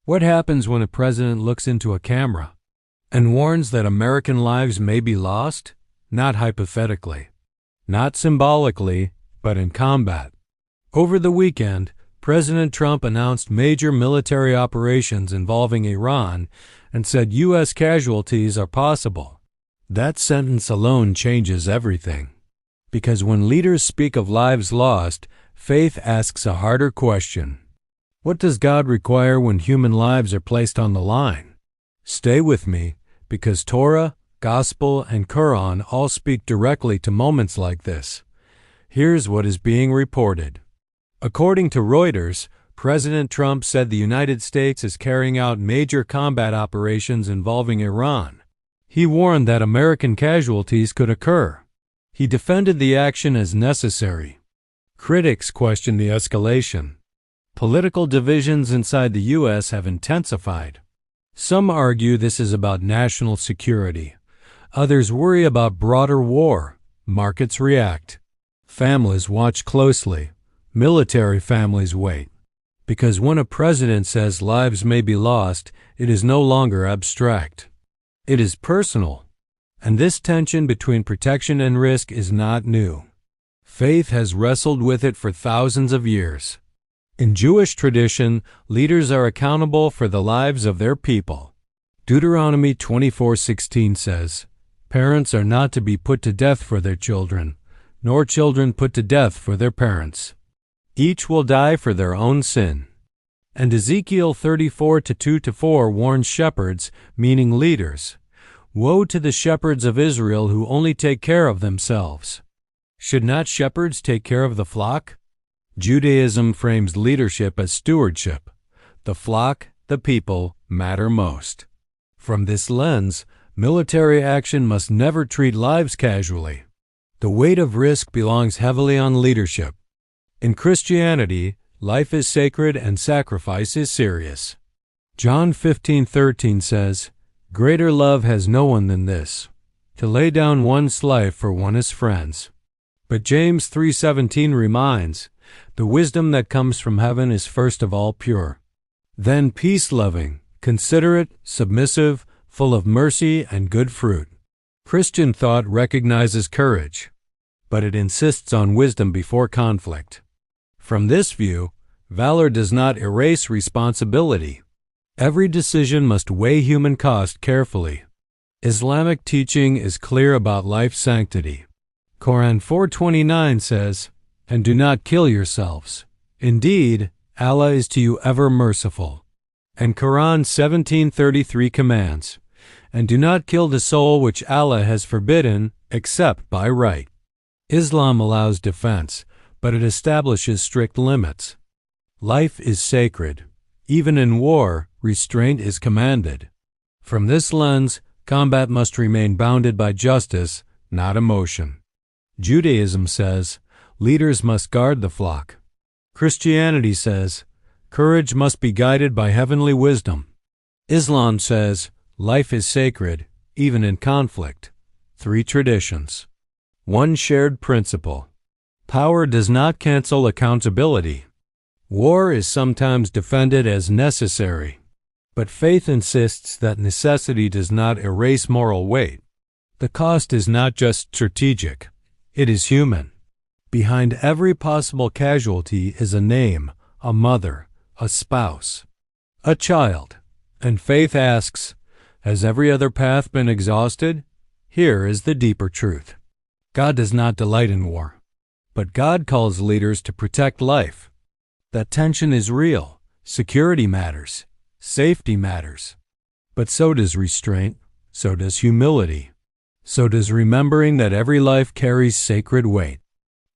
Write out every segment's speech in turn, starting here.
What happens when a president looks into a camera and warns that American lives may be lost? Not hypothetically, not symbolically, but in combat. Over the weekend, President Trump announced major military operations involving Iran and said U.S. casualties are possible. That sentence alone changes everything. Because when leaders speak of lives lost, faith asks a harder question. What does God require when human lives are placed on the line? Stay with me, because Torah, Gospel, and Quran all speak directly to moments like this. Here's what is being reported. According to Reuters, President Trump said the United States is carrying out major combat operations involving Iran. He warned that American casualties could occur. He defended the action as necessary. Critics questioned the escalation. Political divisions inside the U.S. have intensified. Some argue this is about national security. Others worry about broader war. Markets react. Families watch closely. Military families wait. Because when a president says lives may be lost, it is no longer abstract. It is personal. And this tension between protection and risk is not new. Faith has wrestled with it for thousands of years. In Jewish tradition, leaders are accountable for the lives of their people. Deuteronomy 24:16 says, "Parents are not to be put to death for their children, nor children put to death for their parents. Each will die for their own sin." And Ezekiel 34:2-4 warns shepherds, meaning leaders, "Woe to the shepherds of Israel who only take care of themselves." Should not shepherds take care of the flock? Judaism frames leadership as stewardship. The flock, the people, matter most. From this lens, military action must never treat lives casually. The weight of risk belongs heavily on leadership. In Christianity, life is sacred and sacrifice is serious. John 15:13 says, "Greater love has no one than this, to lay down one's life for one's friends." But James 3:17 reminds, "The wisdom that comes from heaven is first of all pure, then peace-loving, considerate, submissive, full of mercy and good fruit." Christian thought recognizes courage, but it insists on wisdom before conflict. From this view, valor does not erase responsibility. Every decision must weigh human cost carefully. Islamic teaching is clear about life sanctity. Quran 4:29 says, "And do not kill yourselves. Indeed, Allah is to you ever merciful." And Quran 17:33 commands, "And do not kill the soul which Allah has forbidden except by right." Islam allows defense, but it establishes strict limits. Life is sacred. Even in war, restraint is commanded. From this lens, combat must remain bounded by justice, not emotion. Judaism says, leaders must guard the flock. Christianity says, courage must be guided by heavenly wisdom. Islam says, life is sacred, even in conflict. Three traditions. One shared principle. Power does not cancel accountability. War is sometimes defended as necessary, but faith insists that necessity does not erase moral weight. The cost is not just strategic, it is human. Behind every possible casualty is a name, a mother, a spouse, a child. And faith asks, has every other path been exhausted? Here is the deeper truth. God does not delight in war, but God calls leaders to protect life. That tension is real. Security matters. Safety matters. But so does restraint. So does humility. So does remembering that every life carries sacred weight.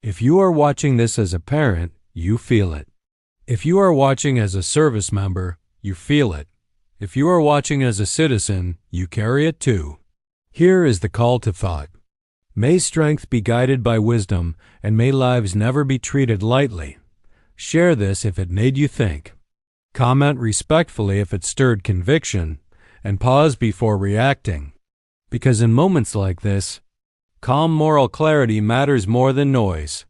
If you are watching this as a parent, you feel it. If you are watching as a service member, you feel it. If you are watching as a citizen, you carry it too. Here is the call to thought. May strength be guided by wisdom, and may lives never be treated lightly. Share this if it made you think. Comment respectfully if it stirred conviction, and pause before reacting. Because in moments like this, calm moral clarity matters more than noise.